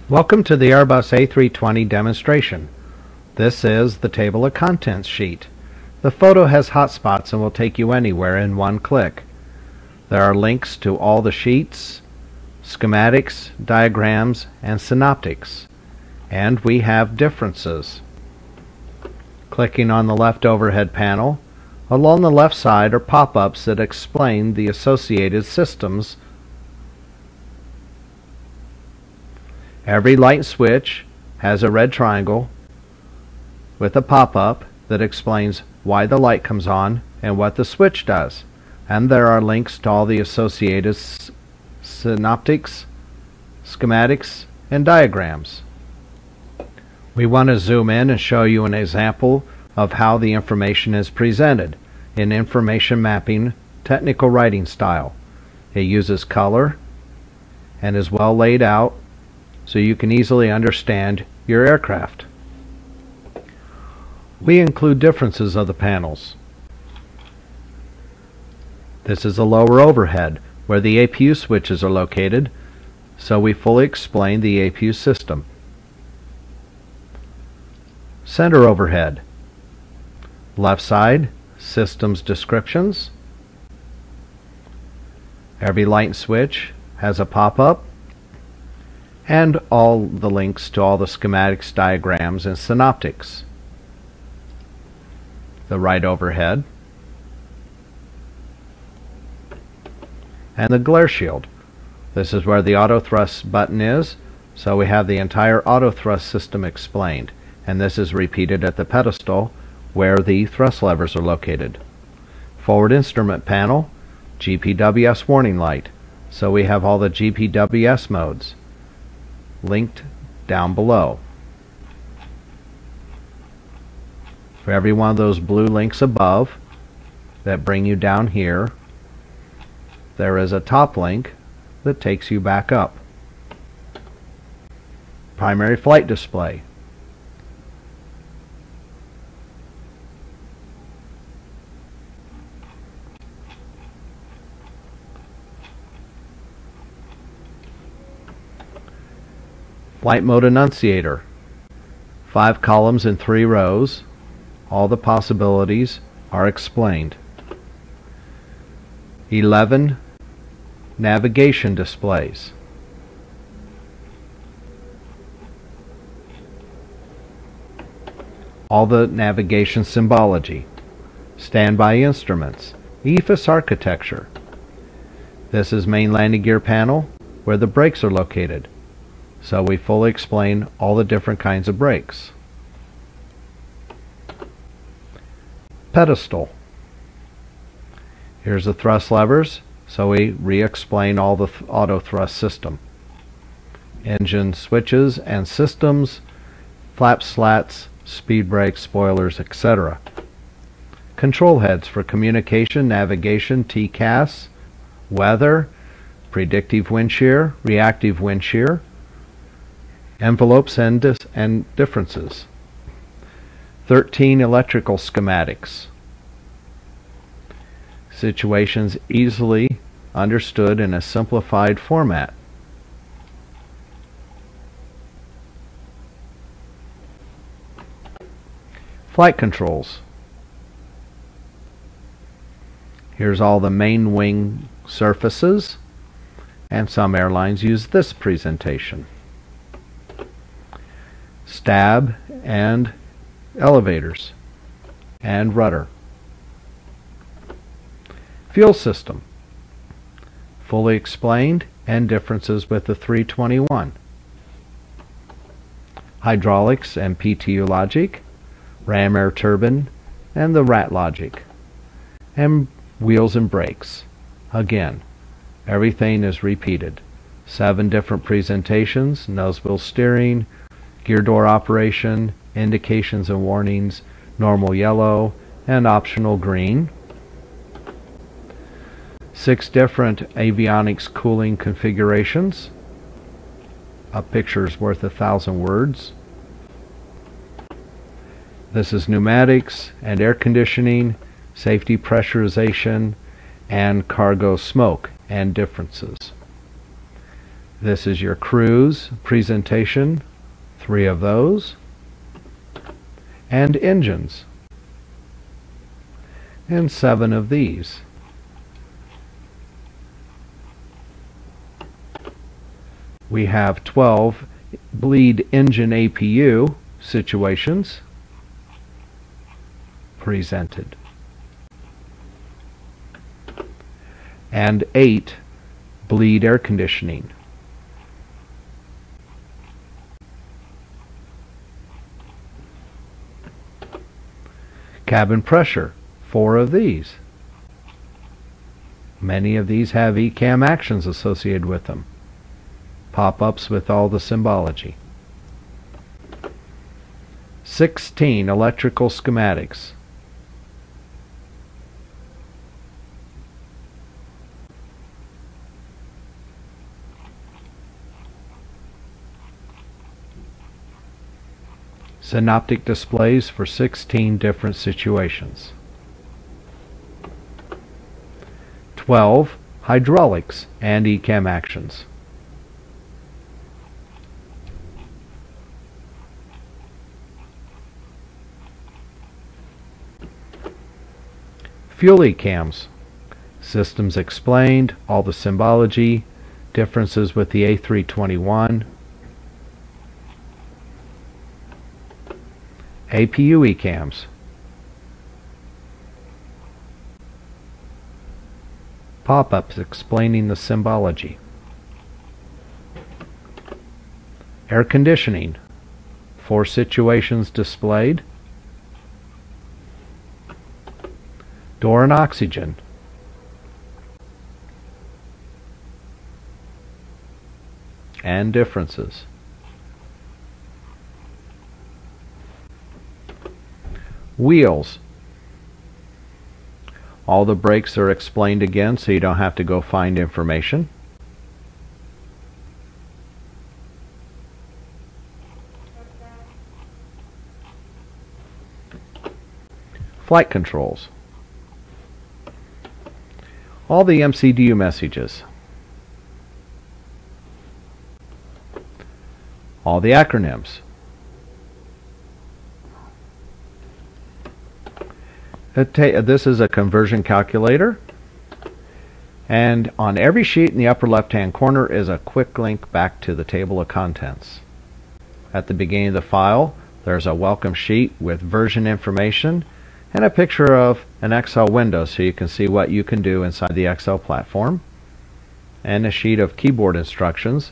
Welcome to the Airbus A320 demonstration. This is the table of contents sheet. The photo has hotspots and will take you anywhere in one click. There are links to all the sheets, schematics, diagrams, and synoptics. And we have differences. Clicking on the left overhead panel, along the left side are pop-ups that explain the associated systems. Every light switch has a red triangle with a pop-up that explains why the light comes on and what the switch does. And there are links to all the associated synoptics, schematics, and diagrams. We want to zoom in and show you an example of how the information is presented in information mapping technical writing style. It uses color and is well laid out so you can easily understand your aircraft. We include differences of the panels. This is a lower overhead where the APU switches are located, so we fully explain the APU system. Center overhead. Left side, systems descriptions. Every light and switch has a pop-up, and all the links to all the schematics, diagrams, and synoptics. The right overhead, and the glare shield. This is where the auto thrust button is, so we have the entire auto thrust system explained, and this is repeated at the pedestal where the thrust levers are located. Forward instrument panel, GPWS warning light, so we have all the GPWS modes linked down below. For every one of those blue links above that bring you down here, there is a top link that takes you back up. Primary flight display. Flight mode annunciator. 5 columns in 3 rows. All the possibilities are explained. 11 navigation displays. All the navigation symbology. Standby instruments. EFIS architecture. This is main landing gear panel where the brakes are located. So we fully explain all the different kinds of brakes. Pedestal. Here's the thrust levers, so we re-explain all the auto thrust system. Engine switches and systems, flap slats, speed brakes, spoilers, etc. Control heads for communication, navigation, TCAS, weather, predictive wind shear, reactive wind shear, envelopes and differences. 13 electrical schematics. Situations easily understood in a simplified format. Flight controls. Here's all the main wing surfaces, and some airlines use this presentation. Stab and elevators and rudder. Fuel system. Fully explained and differences with the 321. Hydraulics and PTU logic, ram air turbine, and the RAT logic. And wheels and brakes. Again, everything is repeated. 7 different presentations, nose wheel steering, gear door operation, indications and warnings, normal yellow, and optional green. 6 different avionics cooling configurations. A picture's worth 1,000 words. This is pneumatics and air conditioning, safety pressurization, and cargo smoke and differences. This is your cruise presentation, 3 of those, and engines, and 7 of these. We have 12 bleed engine APU situations presented, and 8 bleed air conditioning. Cabin pressure, 4 of these. Many of these have ECAM actions associated with them. Pop-ups with all the symbology. 16 electrical schematics. Synoptic displays for 16 different situations. 12 hydraulics and ECAM actions. Fuel ECAMs. Systems explained, all the symbology, differences with the A321, APU ECAMs, pop-ups explaining the symbology, air conditioning, 4 situations displayed, door and oxygen, and differences. Wheels. All the brakes are explained again so you don't have to go find information. Flight controls. All the MCDU messages. All the acronyms. This is a conversion calculator, and on every sheet in the upper left hand corner is a quick link back to the table of contents. At the beginning of the file there's a welcome sheet with version information and a picture of an Excel window so you can see what you can do inside the Excel platform, and a sheet of keyboard instructions